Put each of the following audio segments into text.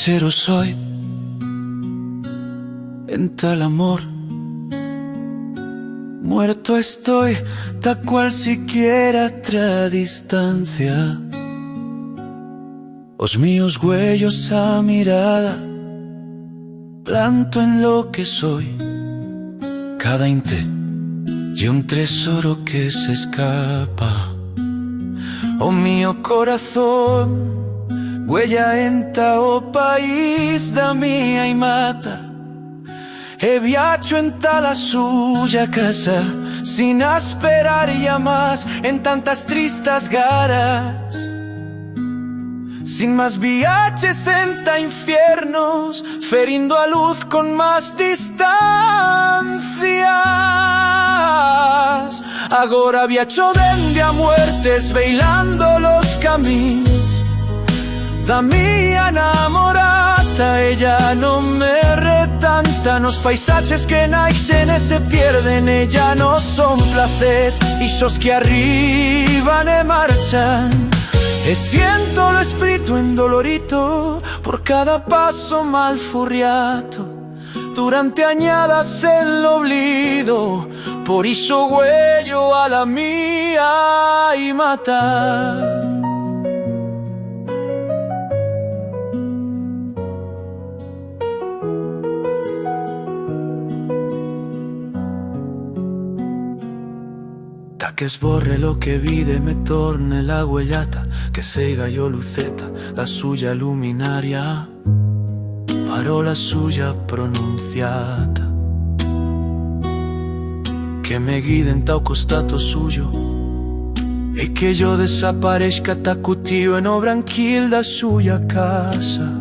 viachero soy, en tal amor muerto estoy, tal cual siquiera tra distancia. Os míos huellos a mirada planto en lo que soy, cada inte y un tesoro que se escapa. Oh mío corazón, huella en tao país da mía y mata. He viacho en la suya casa, sin esperar ya más en tantas tristes garas. Sin más viajes en ta infiernos, ferindo a luz con más distancias. Agora viacho dende a muertes, veilando los caminos da mía enamorada. Ella no me retanta, los paisajes que naixen e se pierden, ella no son places, y esos que arriban e marchan. E siento el espíritu endolorito por cada paso mal furriato, durante añadas en lo oblido, por iso huello a la mía y matar. Ta que esborre lo que vide me torne la huellata, que seiga yo luceta la suya luminaria, parola suya pronunciata, que me guiden tao costato suyo, e que yo desaparezca ta cutío en o branquil da suya casa,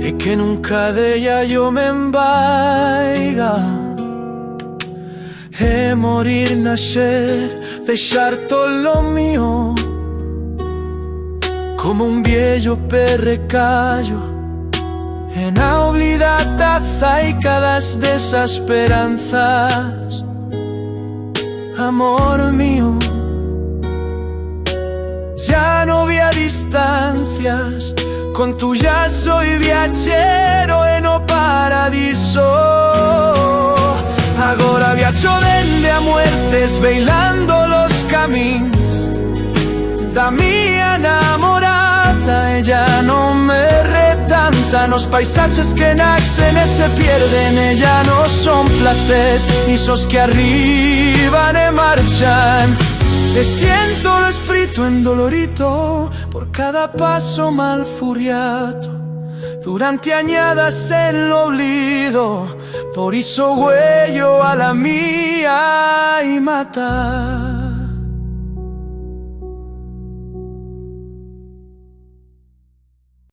e que nunca de ella yo me embaiga. E morir, nacer, deixar todo lo mío, como un viejo perrecallo, en a oblidada zaicadas desesperanzas. Amor mío, ya no vi a distancias, con tu ya soy viachero en o paradiso. Agora viacho dende a muertes, veilando los caminos da mía enamorada. Ella no me retanta, los paisajes que naxen e se pierden, ella no son places, y esos que arriban e marchan. E siento el espíritu endolorito por cada paso mal furriato, durante añadas en lo oblido, por iso huello a la mía y matar.